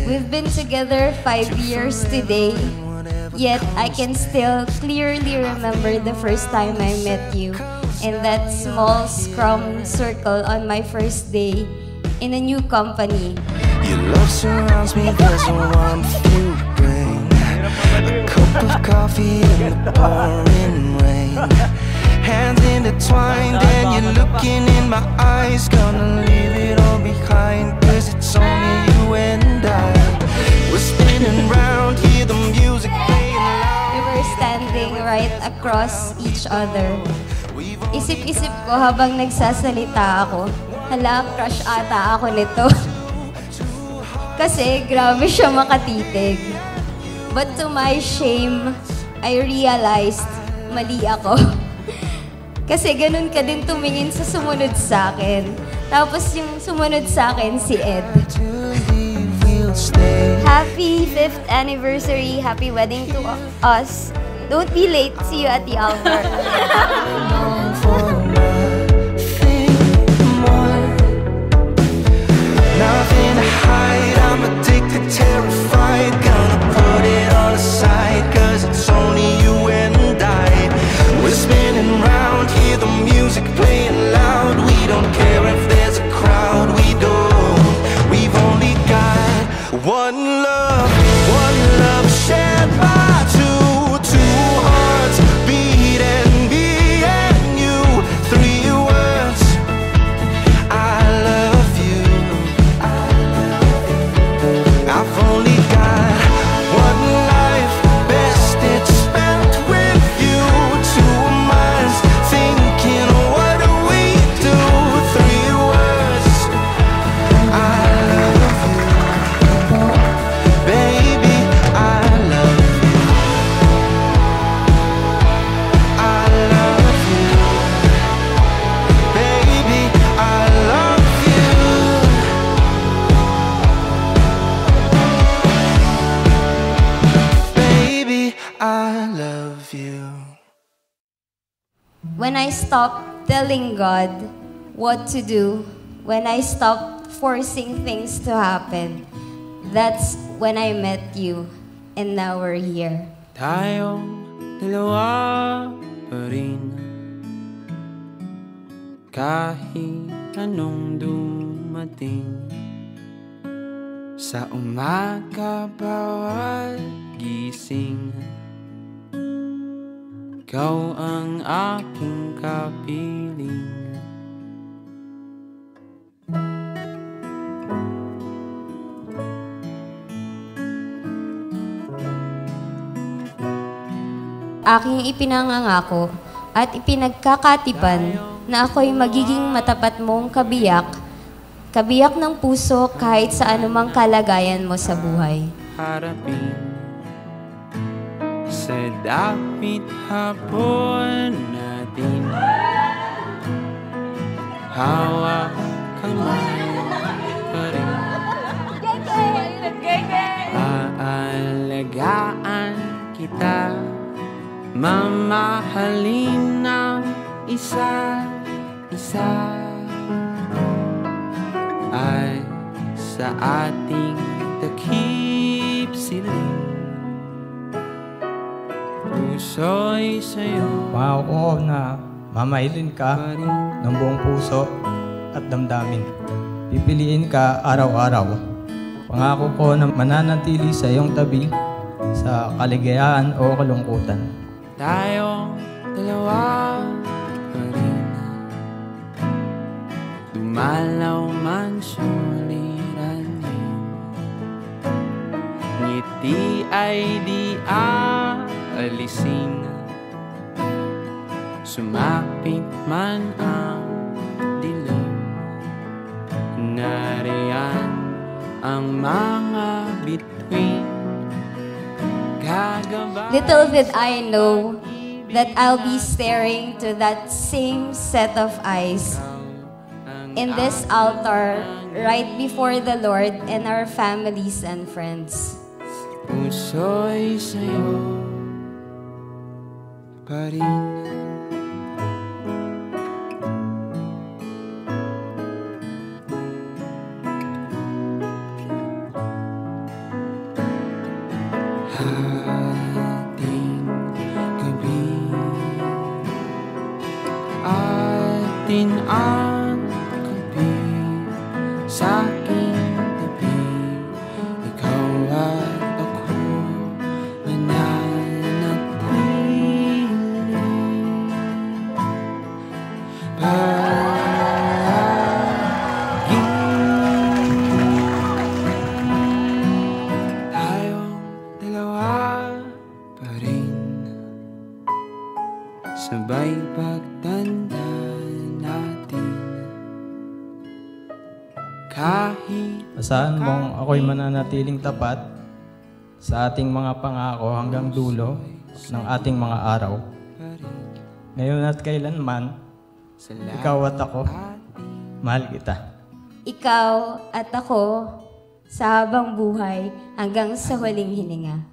We've been together 5 years today, yet I can still clearly remember the first time I met you in that small scrum circle on my first day in a new company. Your love surrounds me, there's a warmth you bring. A cup of coffee in the pouring rain. Hands intertwined and you're looking in my eyes. Gonna leave it all behind, cause it's only you and I. We're spinning round, hear the music playing loud. We were standing right across each other. Isip-isip ko habang nagsasalita ako, hala, crush ata ako nito. Kasi grabe siya makatitig. But to my shame, I realized mali ako. Kasi ganun ka din tumingin sa sumunod sa akin. Tapos yung sumunod sa akin, si Ed. Happy 5th anniversary. Happy wedding to us. Don't be late. See you at the altar. Nothing to hide, I'm addicted, terrified. Gonna put it all aside, cause it's only you and I. We're spinning round, hear the music playing loud. We don't care if there's a crowd, we don't. We've only got one love shared by two hearts beating, me and you. 3 words, I love you. I've only got one life, best it's spent with you. 2 minds thinking, what do we do? 3 words, I love you. Baby, I love you. I love you. Baby, I love you. Baby, I love you. When I stopped telling God what to do, when I stopped forcing things to happen, that's when I met you, and now we're here. Tayong dalawa pa rin, kahit anong dumating. Sa umaga bawat gising, ikaw ang aking kapiling. Aking ipinangangako at ipinagkakatipan na ako'y magiging matapat mong kabiyak, kabiyak ng puso kahit sa anumang kalagayan mo sa buhay. Harapin sa dapit hapon natin, hawak kamay pa rin. Aalagaan kita, mamahalin ng isa-isa, ay sa ating takip siling. Puso'y sa'yo Pangako ko na mamahalin ka pa rin. ng buong puso at damdamin. Pipiliin ka araw-araw. Pangako ko na mananatili sa iyong tabi sa kaligayahan o kalungkutan. Tayong dalawa pa rin, dumalaw man suliranin. Ngiti ay di aalisin, sumapit man ang dilim. Nariyan ang mga bituin, gagabay. Little did I know that I'll be staring to that same set of eyes in this altar right before the Lord and our families and friends. Puso'y sa'yo pa rin. natin ang gabi sa aking tabi. Ikaw at ako mananatili palagi. Tayong dalawa pa rin, sabay pagtanda natin. Kahit Asahan mong ako'y mananatiling tapat sa ating mga pangako hanggang dulo ng ating mga araw. Ngayon at kailanman, ikaw at ako, mahal kita. Ikaw at ako sa habang buhay hanggang sa huling hininga.